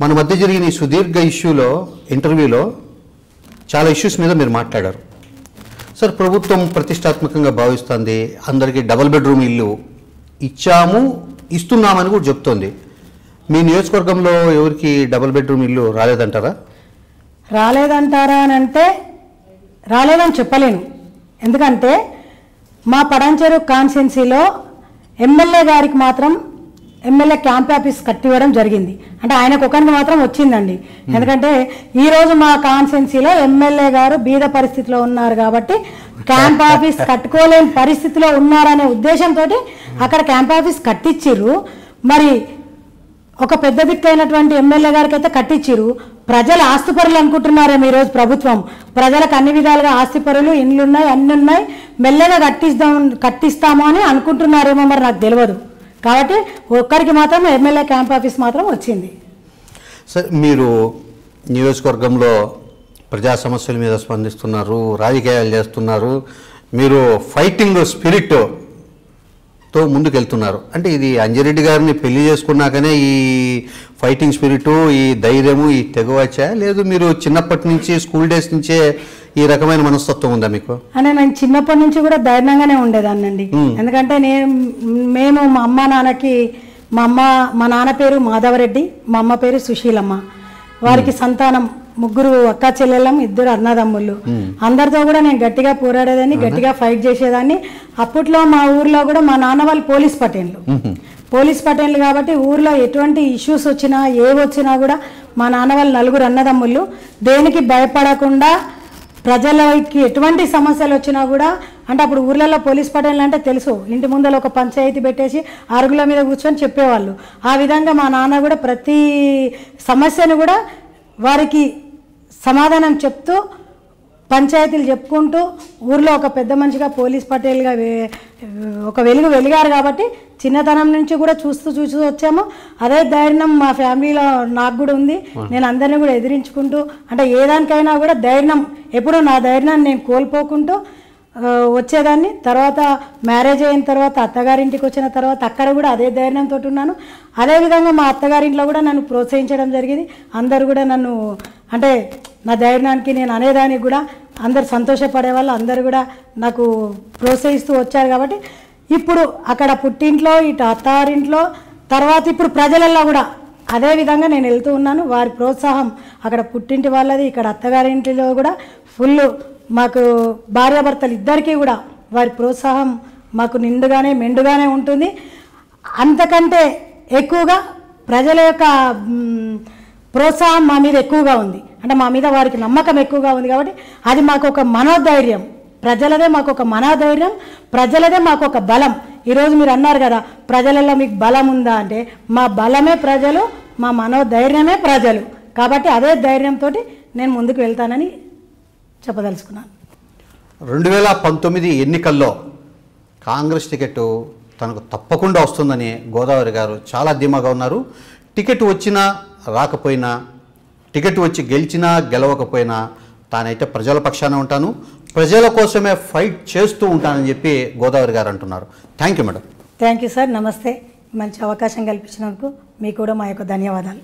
మన మధ్య జరిగిన ఈ సుదీర్ఘ ఇంటర్వ్యూలో చాలా ఇష్యూస్ మీద మీరు మాట్లాడారు. సార్, ప్రభుత్వం ప్రతిష్టాత్మకంగా భావిస్తుంది, అందరికీ డబుల్ బెడ్రూమ్ ఇల్లు ఇస్తున్నామని కూడా చెప్తోంది. మీ నియోజకవర్గంలో ఎవరికి డబుల్ బెడ్రూమ్ ఇల్లు రాలేదంటారా? రాలేదంటారా అని అంటే రాలేదని చెప్పలేను. ఎందుకంటే మా పడంచెరు కాన్స్టిట్యున్సీలో ఎమ్మెల్యే గారికి మాత్రం ఎమ్మెల్యే క్యాంప్ ఆఫీస్ కట్టివ్వడం జరిగింది. అంటే ఆయనకు ఒకరికి మాత్రం వచ్చిందండి. ఎందుకంటే ఈరోజు మా కాన్స్టిట్యున్సీలో ఎమ్మెల్యే గారు బీద పరిస్థితిలో ఉన్నారు కాబట్టి క్యాంప్ ఆఫీస్ కట్టుకోలేని పరిస్థితిలో ఉన్నారనే ఉద్దేశంతో అక్కడ క్యాంప్ ఆఫీస్ కట్టించిర్రు. మరి ఒక పెద్ద దిక్కైనటువంటి ఎమ్మెల్యే గారికి అయితే కట్టించిరు. ప్రజలు ఆస్తిపరులు అనుకుంటున్నారేమో ఈరోజు ప్రభుత్వం. ప్రజలకు అన్ని విధాలుగా ఆస్తిపరులు, ఇండ్లున్నాయి, అన్ని ఉన్నాయి, మెల్లగా కట్టిస్తాము అని అనుకుంటున్నారేమో, మరి నాకు తెలియదు. కాబట్టి ఒక్కరికి మాత్రం ఎమ్మెల్యే క్యాంప్ ఆఫీస్ మాత్రం వచ్చింది. సార్, మీరు నియోజకవర్గంలో ప్రజా సమస్యల మీద స్పందిస్తున్నారు, రాజకీయాలు చేస్తున్నారు, మీరు ఫైటింగ్ స్పిరిట్తో ముందుకెళ్తున్నారు. అంటే ఇది అంజిరెడ్డి గారిని పెళ్లి చేసుకున్నాకనే ఈ ఫైటింగ్ స్పిరిట్, ఈ ధైర్యము, ఈ తెగవచ్చా, లేదు మీరు చిన్నప్పటి నుంచి స్కూల్ డేస్ నుంచే ఈ రకమైన మనస్తత్వం ఉందా మీకు? అంటే నేను చిన్నప్పటి నుంచి కూడా ధైర్యంగానే ఉండేదాన్నండి. ఎందుకంటే మేము మా అమ్మ నాన్నకి మా నాన్న పేరు మాధవరెడ్డి, మా అమ్మ పేరు సుశీలమ్మ. వారికి సంతానం ముగ్గురు అక్క చెల్లెళ్ళం, 2 అన్నదమ్ముళ్ళు. అందరితో కూడా నేను గట్టిగా పోరాడేదాన్ని, గట్టిగా ఫైట్ చేసేదాన్ని. అప్పట్లో మా ఊర్లో కూడా మా నాన్న వాళ్ళు పోలీస్ పటేన్లు కాబట్టి ఊర్లో ఎటువంటి ఇష్యూస్ వచ్చినా ఏవొచ్చినా కూడా మా నాన్న వాళ్ళు 4 అన్నదమ్ముళ్ళు దేనికి భయపడకుండా, ప్రజలకి ఎటువంటి సమస్యలు వచ్చినా కూడా, అంటే అప్పుడు ఊర్లలో పోలీస్ పటేన్లు అంటే తెలుసు, ఇంటి ముందర ఒక పంచాయతీ పెట్టేసి అరుగుల మీద కూర్చొని చెప్పేవాళ్ళు. ఆ విధంగా మా నాన్న కూడా ప్రతి సమస్యను కూడా వారికి సమాధానం చెప్తూ, పంచాయతీలు చెప్పుకుంటూ, ఊర్లో ఒక పెద్ద మనిషిగా పోలీస్ పటేల్గా ఒక వెలిగారు. కాబట్టి చిన్నతనం నుంచి కూడా చూస్తూ వచ్చాము. అదే ధైర్యం మా ఫ్యామిలీలో నాకు కూడా ఉంది. నేను అందరినీ కూడా ఎదిరించుకుంటూ, అంటే ఏదానికైనా కూడా ధైర్యం, ఎప్పుడూ నా ధైర్యాన్ని నేను కోల్పోకుంటూ వచ్చేదాన్ని. తర్వాత మ్యారేజ్ అయిన తర్వాత అత్తగారింటికి వచ్చిన తర్వాత అక్కడ కూడా అదే ధైర్యంతో ఉన్నాను. అదేవిధంగా మా అత్తగారింట్లో కూడా నన్ను ప్రోత్సహించడం జరిగింది. అందరు కూడా నన్ను, అంటే నా ధైర్యానికి నేను అనేదానికి కూడా అందరు సంతోషపడేవాళ్ళు, అందరు కూడా నాకు ప్రోత్సహిస్తూ వచ్చారు. కాబట్టి ఇప్పుడు అక్కడ పుట్టింట్లో, ఇటు అత్తారింట్లో, తర్వాత ఇప్పుడు ప్రజలల్లో కూడా అదే విధంగా నేను వెళ్తూ ఉన్నాను. వారి ప్రోత్సాహం అక్కడ పుట్టింటి వాళ్ళది, ఇక్కడ అత్తగారింటిలో కూడా ఫుల్ మాకు భార్యాభర్తలు ఇద్దరికీ కూడా వారి ప్రోత్సాహం మాకు నిండుగానే మెండుగానే ఉంటుంది. అంతకంటే ఎక్కువగా ప్రజల యొక్క ప్రోత్సాహం మా మీద ఎక్కువగా ఉంది. అంటే మా మీద వారికి నమ్మకం ఎక్కువగా ఉంది. కాబట్టి అది మాకు ఒక మనోధైర్యం, ప్రజలదే మాకు ఒక మనోధైర్యం, ప్రజలదే మాకు ఒక బలం. ఈరోజు మీరు అన్నారు కదా, ప్రజలలో మీకు బలం ఉందా అంటే, మా బలమే ప్రజలు, మా మనోధైర్యమే ప్రజలు. కాబట్టి అదే ధైర్యంతో నేను ముందుకు వెళ్తానని చెప్పదలుచుకున్నాను. 2019 ఎన్నికల్లో కాంగ్రెస్ టికెట్ తనకు తప్పకుండా వస్తుందని గోదావరి గారు చాలా ధీమాగా ఉన్నారు. టికెట్ వచ్చినా రాకపోయినా, టికెట్ వచ్చి గెలిచినా గెలవకపోయినా తానైతే ప్రజల పక్షాన ఉంటాను, ప్రజల కోసమే ఫైట్ చేస్తూ ఉంటానని చెప్పి గోదావరి గారు అంటున్నారు. Thank you madam. Thank you sir, నమస్తే. మంచి అవకాశం కల్పించినందుకు మీకు కూడా మా యొక్క ధన్యవాదాలు.